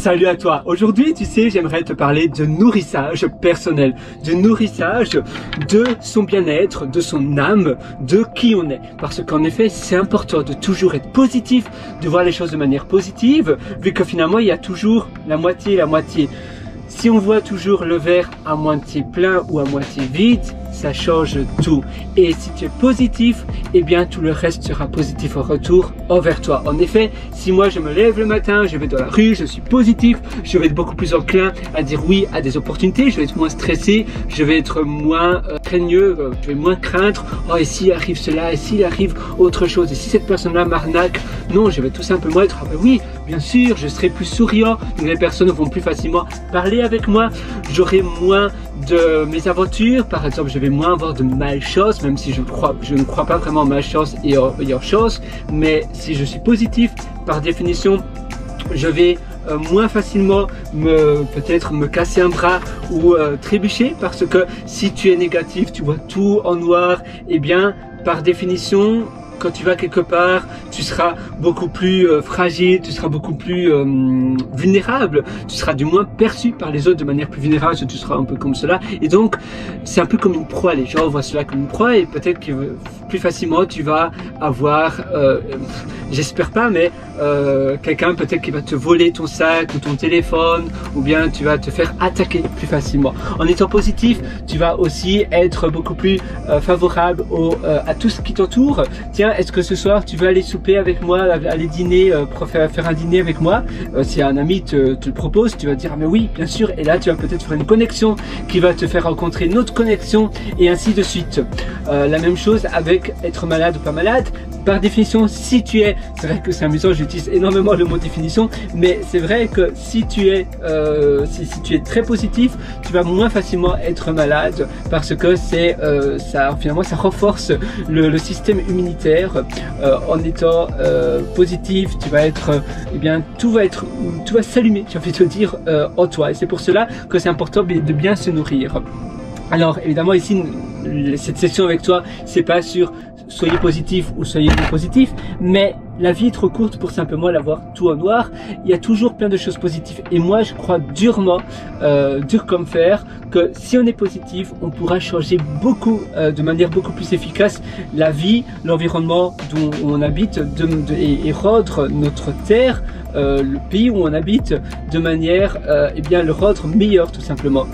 Salut à toi. Aujourd'hui, tu sais, j'aimerais te parler de nourrissage personnel, de nourrissage de son bien-être, de son âme, de qui on est. Parce qu'en effet, c'est important de toujours être positif, de voir les choses de manière positive, vu que finalement, il y a toujours la moitié et la moitié. Si on voit toujours le verre à moitié plein ou à moitié vide, ça change tout. Et si tu es positif, eh bien tout le reste sera positif en retour envers toi. En effet, si moi je me lève le matin, je vais dans la rue, je suis positif, je vais être beaucoup plus enclin à dire oui à des opportunités, je vais être moins stressé, je vais être moins craigneux, je vais moins craindre, oh et s'il arrive cela, et s'il arrive autre chose, et si cette personne-là m'arnaque, non, je vais tout simplement être, ah ben oui, bien sûr, je serai plus souriant, donc les personnes vont plus facilement parler avec moi, j'aurai moins de mésaventures, par exemple, je vais moins avoir de malchance, même si je ne crois pas vraiment en malchance et en chance, mais si je suis positif, par définition, je vais moins facilement peut-être me casser un bras ou trébucher, parce que si tu es négatif, tu vois tout en noir, et bien par définition, quand tu vas quelque part, tu seras beaucoup plus fragile, tu seras beaucoup plus vulnérable, tu seras du moins perçu par les autres de manière plus vulnérable, tu seras un peu comme cela. Et donc, c'est un peu comme une proie, les gens voient cela comme une proie et peut-être que plus facilement tu vas avoir, j'espère pas, mais quelqu'un peut-être qui va te voler ton sac ou ton téléphone, ou bien tu vas te faire attaquer plus facilement. En étant positif, tu vas aussi être beaucoup plus favorable à tout ce qui t'entoure. Tiens, est-ce que ce soir tu veux aller souper avec moi, aller dîner, faire un dîner avec moi? Si un ami te le propose, tu vas dire mais oui, bien sûr, et là tu vas peut-être faire une connexion qui va te faire rencontrer une autre connexion et ainsi de suite. La même chose avec être malade ou pas malade. Par définition, si tu es, c'est vrai que c'est amusant, j'utilise énormément le mot définition, mais c'est vrai que si tu es très positif, tu vas moins facilement être malade parce que finalement ça renforce le système immunitaire. En étant positif, tu vas être, tout va s'allumer, j'ai envie de te dire, en toi. Et c'est pour cela que c'est important de bien se nourrir. Alors évidemment ici, cette session avec toi, c'est pas sur soyez positif ou soyez non positif, mais la vie est trop courte pour simplement l'avoir tout en noir. Il y a toujours plein de choses positives. Et moi, je crois durement, dur comme fer, que si on est positif, on pourra changer beaucoup, de manière beaucoup plus efficace, la vie, l'environnement dont on habite et rendre notre terre, le pays où on habite, de manière, le rendre meilleur tout simplement.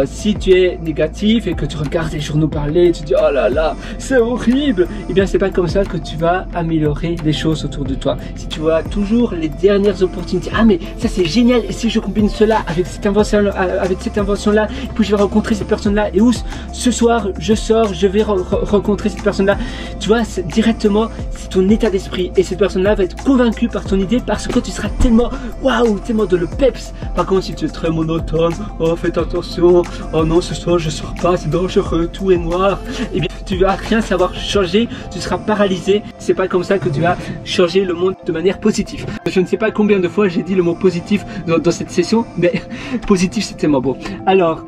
Si tu es négatif et que tu regardes les journaux parler, tu dis oh là là, c'est horrible, et bien c'est pas comme ça que tu vas améliorer les choses autour de toi. Si tu vois toujours les dernières opportunités, ah mais ça c'est génial, et si je combine cela avec cette invention là, puis je vais rencontrer cette personne là, et où ce soir je sors, je vais rencontrer cette personne là, tu vois, directement c'est ton état d'esprit, et cette personne là va être convaincue par ton idée parce que tu seras tellement waouh, tellement de le peps. Par contre si tu es très monotone, oh faites attention, oh non ce soir je sors pas, c'est dangereux, tout est noir, et bien tu vas rien savoir changer, tu seras paralysé. C'est pas comme ça que tu vas changer le monde de manière positive. Je ne sais pas combien de fois j'ai dit le mot positif dans cette session, mais positif c'est tellement beau. Alors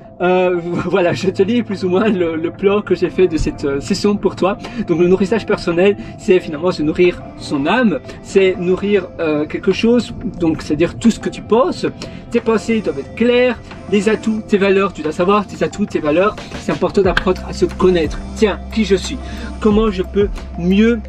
voilà, je te lis plus ou moins le plan que j'ai fait de cette session pour toi. Donc le nourrissage personnel, c'est finalement se nourrir son âme, c'est nourrir quelque chose, donc c'est-à-dire tout ce que tu penses. Tes pensées doivent être claires, les atouts, tes valeurs, tu dois savoir tes atouts, tes valeurs. C'est important d'apprendre à se connaître. Tiens, qui je suis, comment je peux mieux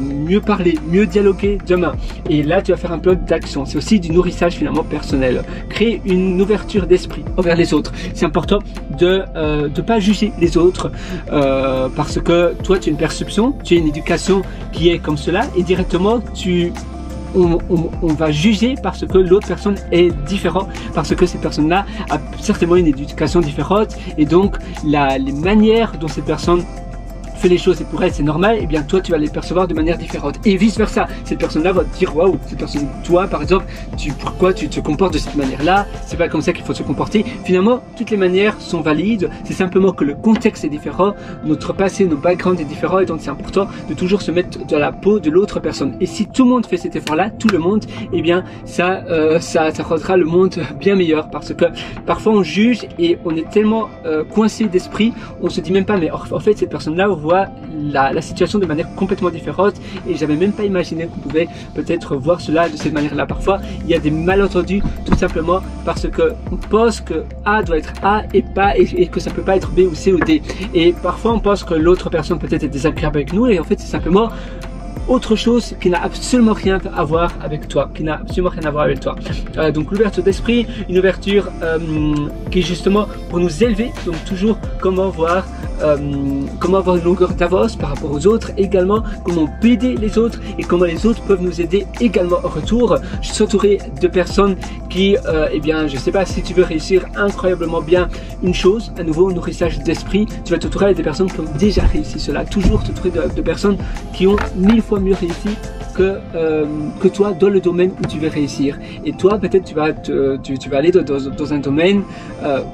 mieux parler, mieux dialoguer demain. Et là tu vas faire un plan d'action. C'est aussi du nourrissage finalement personnel. Créer une ouverture d'esprit envers les autres. C'est important de pas juger les autres parce que toi tu as une perception, tu as une éducation qui est comme cela, et directement on va juger parce que l'autre personne est différente, parce que cette personne-là a certainement une éducation différente, et donc les manières dont cette personne fait les choses et pour elle c'est normal, et bien toi tu vas les percevoir de manière différente, et vice versa. Cette personne là va te dire waouh, cette personne, toi par exemple, pourquoi tu te comportes de cette manière là, c'est pas comme ça qu'il faut se comporter. Finalement toutes les manières sont valides, c'est simplement que le contexte est différent, notre passé, nos backgrounds est différent, et donc c'est important de toujours se mettre dans la peau de l'autre personne. Et si tout le monde fait cet effort là, tout le monde, et bien ça rendra le monde bien meilleur, parce que parfois on juge et on est tellement coincé d'esprit, on se dit même pas mais en fait cette personne là vois la situation de manière complètement différente et j'avais même pas imaginé qu'on pouvait peut-être voir cela de cette manière-là. Parfois, il y a des malentendus tout simplement parce que on pense que A doit être A et pas et que ça peut pas être B ou C ou D. Et parfois, on pense que l'autre personne peut-être est désagréable avec nous et en fait, c'est simplement autre chose qui n'a absolument rien à voir avec toi, donc l'ouverture d'esprit, une ouverture qui est justement pour nous élever, donc toujours comment avoir une longueur d'avance par rapport aux autres, également comment on peut aider les autres et comment les autres peuvent nous aider également en retour. Je suis entouré de personnes qui, eh bien, je sais pas, si tu veux réussir incroyablement bien une chose, à nouveau, nourrissage d'esprit, tu vas t'entourer avec des personnes qui ont déjà réussi cela, toujours t'entourer de personnes qui ont 1000 fois mieux réussi que toi dans le domaine où tu veux réussir. Et toi, peut-être tu vas aller dans un domaine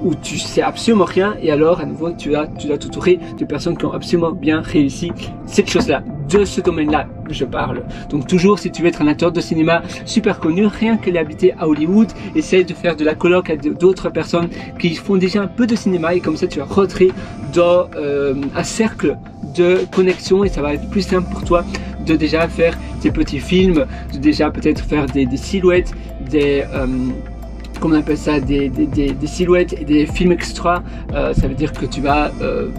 où tu sais absolument rien et alors à nouveau tu dois t'entourer de personnes qui ont absolument bien réussi cette chose-là. De ce domaine-là, je parle. Donc toujours, si tu veux être un acteur de cinéma super connu, rien que l'habiter à Hollywood, essaye de faire de la coloc avec d'autres personnes qui font déjà un peu de cinéma et comme ça tu vas rentrer dans un cercle de connexion et ça va être plus simple pour toi de déjà faire tes petits films, de déjà peut-être faire des silhouettes, comment on appelle ça, des silhouettes et des films extra. Ça veut dire que tu vas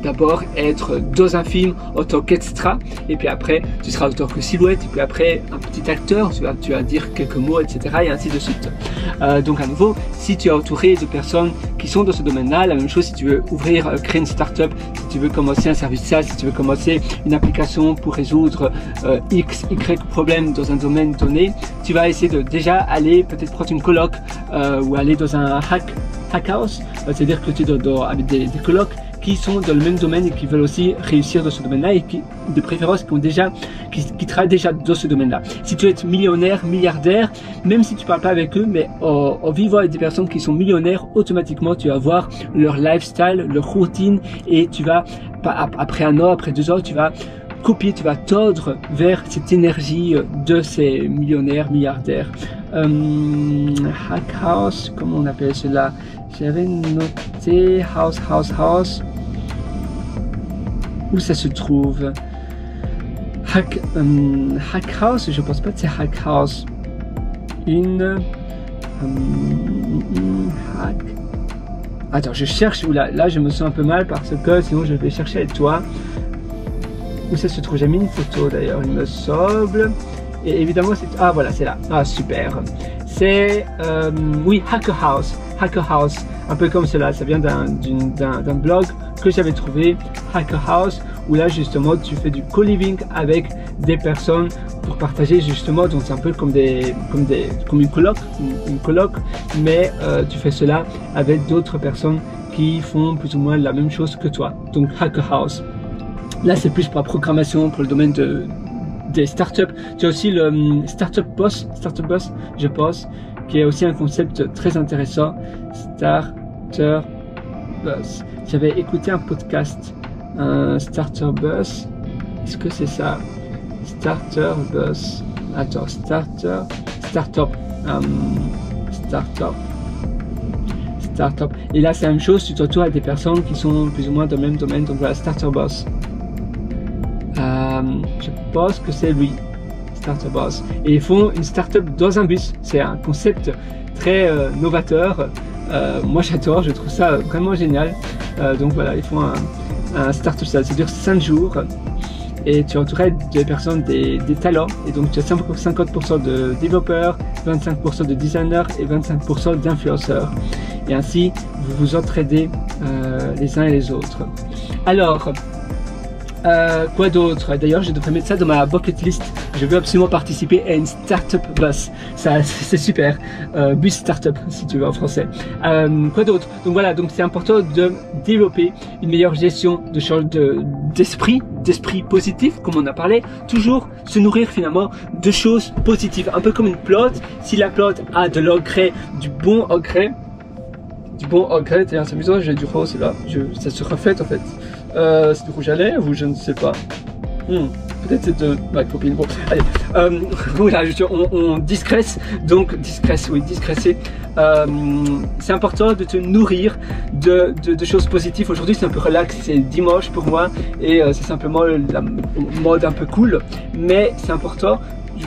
d'abord être dans un film en tant qu'extra et puis après tu seras en tant que silhouette et puis après un petit acteur, tu vas dire quelques mots, etc. et ainsi de suite. Donc à nouveau, si tu es entouré de personnes qui sont dans ce domaine-là, la même chose si tu veux créer une start-up, si tu veux commencer un service SaaS, si tu veux commencer une application pour résoudre X, Y problème dans un domaine donné, tu vas essayer de déjà aller peut-être prendre une coloc ou aller dans un hack house, c'est-à-dire que tu es avec des colocs qui sont dans le même domaine et qui veulent aussi réussir dans ce domaine-là et qui, de préférence, qui travaillent déjà dans ce domaine-là. Si tu es millionnaire, milliardaire, même si tu parles pas avec eux, mais en vivant avec des personnes qui sont millionnaires, automatiquement tu vas voir leur lifestyle, leur routine et tu vas, après 1 an, après 2 ans, tu vas copier, tu vas tordre vers cette énergie de ces millionnaires, milliardaires. Hack house, comment on appelle cela? J'avais noté house. Où ça se trouve? Hack house, je pense pas que c'est hack house. Hack. Attends, je cherche. Là, je me sens un peu mal parce que sinon je vais chercher avec toi. Où ça se trouve? J'ai mis une photo d'ailleurs, il me semble. Et évidemment, ah voilà, c'est là. Ah super. C'est oui, Hacker House, un peu comme cela. Ça vient d'un blog que j'avais trouvé, Hacker House, où là justement tu fais du co-living avec des personnes pour partager justement. Donc c'est un peu comme une coloc, mais tu fais cela avec d'autres personnes qui font plus ou moins la même chose que toi. Donc Hacker House. Là c'est plus pour la programmation, pour le domaine des startups. Tu as aussi le Startup Boss, je pense, qui est aussi un concept très intéressant. Starter Bus. J'avais écouté un podcast, Starter Bus. Est-ce que c'est ça? Starter Bus. Attends, Startup. Et là, c'est la même chose. Tu t'entoures avec des personnes qui sont plus ou moins dans le même domaine. Donc voilà, Starter Bus. Je pense que c'est lui, Starter Boss. Et ils font une startup dans un bus. C'est un concept très novateur. Moi j'adore, je trouve ça vraiment génial. Donc voilà, ils font un startup, ça dure 5 jours. Et tu entourais des personnes, des talents. Et donc tu as 50% de développeurs, 25% de designers et 25% d'influenceurs. Et ainsi, vous vous entraidez les uns et les autres. Alors, quoi d'autre? D'ailleurs, je devrais mettre ça dans ma bucket list. Je veux absolument participer à une startup bus. Ça, c'est super. Bus startup, si tu veux en français. Quoi d'autre? Donc voilà, donc c'est important de développer une meilleure gestion d'esprit positif, comme on a parlé. Toujours se nourrir finalement de choses positives. Un peu comme une plante. Si la plante a de l'engrais, du bon engrais, d'ailleurs c'est amusant, j'ai du rose là, ça se reflète en fait. C'est du rouge à lèvres ou je ne sais pas. peut-être c'est de ma copine. Bon, allez, voilà, on discrète, donc discréter. C'est important de te nourrir de choses positives. Aujourd'hui, c'est un peu relax, c'est dimanche pour moi et c'est simplement la mode un peu cool, mais c'est important.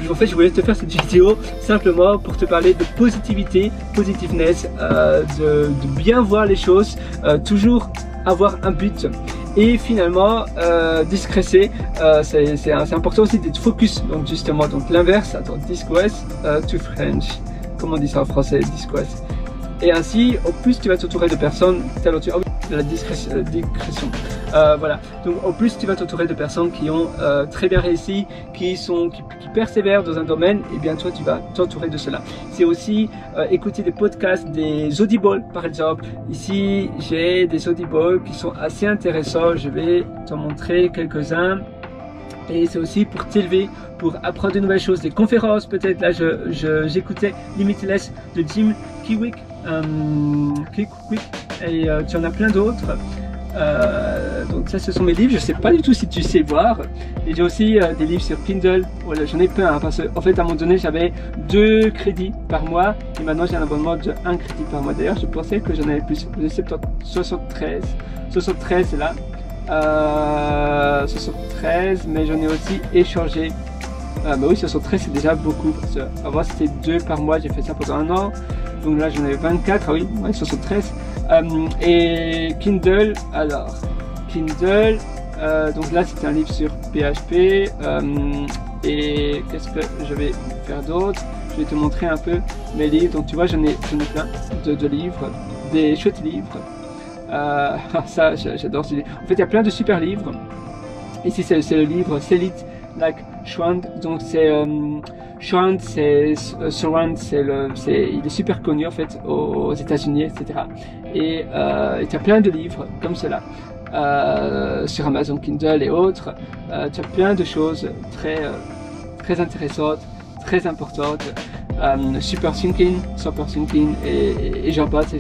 En fait, je voulais te faire cette vidéo simplement pour te parler de positivité, positiveness, de bien voir les choses, toujours avoir un but. Et finalement, discréter, c'est important aussi d'être focus. Donc justement, donc l'inverse, attends, discretion to French. Comment on dit ça en français, discretion. Et ainsi, au plus tu vas t'entourer de personnes, la discrétion. Voilà. Donc au plus tu vas t'entourer de personnes qui ont très bien réussi, qui persévèrent dans un domaine, et bien toi tu vas t'entourer de cela. C'est aussi écouter des podcasts, des audibles par exemple. Ici j'ai des audibles qui sont assez intéressants. Je vais t'en montrer quelques-uns. Et c'est aussi pour t'élever, pour apprendre de nouvelles choses, des conférences peut-être. Là, j'écoutais Limitless de Jim Quick, et tu en as plein d'autres. Donc ça, ce sont mes livres. Je sais pas du tout si tu sais voir. Et j'ai aussi des livres sur Kindle. Voilà, j'en ai plein, hein, parce qu'en fait, à un moment donné, j'avais 2 crédits par mois. Et maintenant, j'ai un abonnement de 1 crédit par mois. D'ailleurs, je pensais que j'en avais plus. J'ai 73 c'est là. 73, mais j'en ai aussi échangé. Bah oui, 73 c'est déjà beaucoup. Avant c'était 2 par mois, j'ai fait ça pendant 1 an. Donc là j'en ai 24, ah oui, ouais, 73. Et Kindle, alors Kindle, donc là c'était un livre sur PHP. Et qu'est-ce que je vais faire d'autre? Je vais te montrer un peu mes livres. Donc tu vois, j'en ai plein de livres, des chouettes livres. Ça, j'adore ce livre. En fait, il y a plein de super livres. Ici, c'est le livre Sell It Like Schwand. Donc, c'est Schwand, Schwand, il est super connu en fait aux États-Unis, etc. Et il y a plein de livres comme cela sur Amazon Kindle et autres. Tu as plein de choses très intéressantes, très importantes. Super thinking et j'en passe.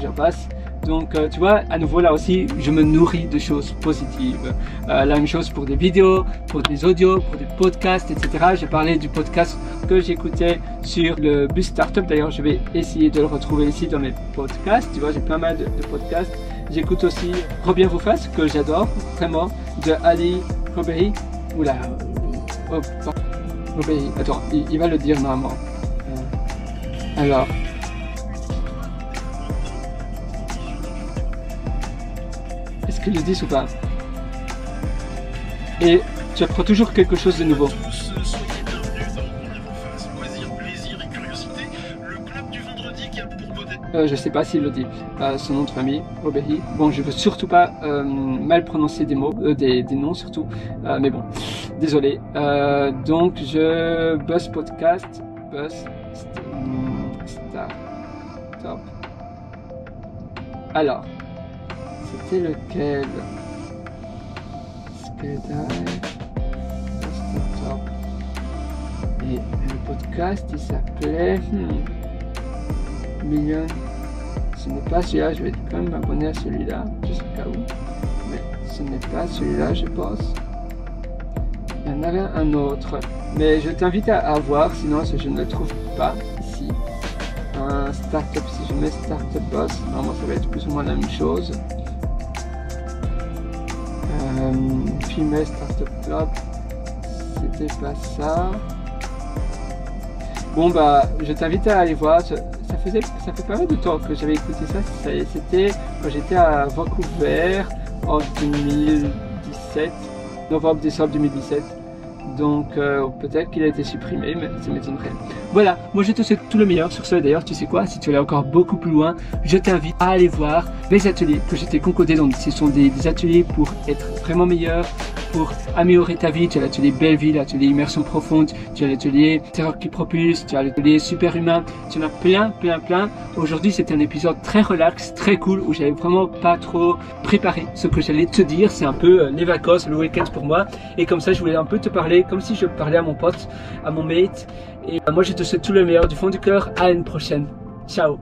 Donc tu vois, à nouveau là aussi, je me nourris de choses positives. La même chose pour des vidéos, pour des audios, pour des podcasts, etc. J'ai parlé du podcast que j'écoutais sur le bus startup. D'ailleurs, je vais essayer de le retrouver ici dans mes podcasts. Tu vois, j'ai pas mal de podcasts. J'écoute aussi Robien vous fasse, que j'adore vraiment, de Ali Robéry. Oula, Robéry. Attends, il va le dire normalement. Alors. Est-ce qu'ils le disent ou pas? Et tu apprends toujours quelque chose de nouveau. Je sais pas s'il le dit. Son nom de famille, Robéry. Bon, je veux surtout pas mal prononcer des mots, des noms surtout. Mais bon, désolé. Donc je Buzz Podcast, Buzz Start. Alors. C'était lequel? Skydive, Startup. Et le podcast il s'appelait Million. Ce n'est pas celui-là, je vais quand même m'abonner à celui-là, juste au cas où. Mais ce n'est pas celui-là, je pense. Il y en avait un autre. Mais je t'invite à voir, sinon je ne le trouve pas ici. Un startup, si je mets Startup Boss, normalement ça va être plus ou moins la même chose. Female Startup Club, c'était pas ça. Bon bah, je t'invite à aller voir. Ça fait pas mal de temps que j'avais écouté ça. C'était quand j'étais à Vancouver en 2017, novembre-décembre 2017. Donc peut-être qu'il a été supprimé, mais ça m'étonnerait. Voilà, moi je te souhaite tout le meilleur sur ce. D'ailleurs, tu sais quoi, si tu veux aller encore beaucoup plus loin, je t'invite à aller voir les ateliers que je t'ai concoctés. Donc ce sont des ateliers pour être vraiment meilleur, pour améliorer ta vie. Tu as l'atelier belle vie, l'atelier immersion profonde, tu as l'atelier terreur qui propulse, tu as l'atelier super humain, tu en as plein. Aujourd'hui c'était un épisode très relax, très cool, où j'avais vraiment pas trop préparé ce que j'allais te dire. C'est un peu les vacances, le week-end pour moi, et comme ça je voulais un peu te parler comme si je parlais à mon pote, à mon mate. Et moi je te souhaite tout le meilleur du fond du cœur. À une prochaine. Ciao.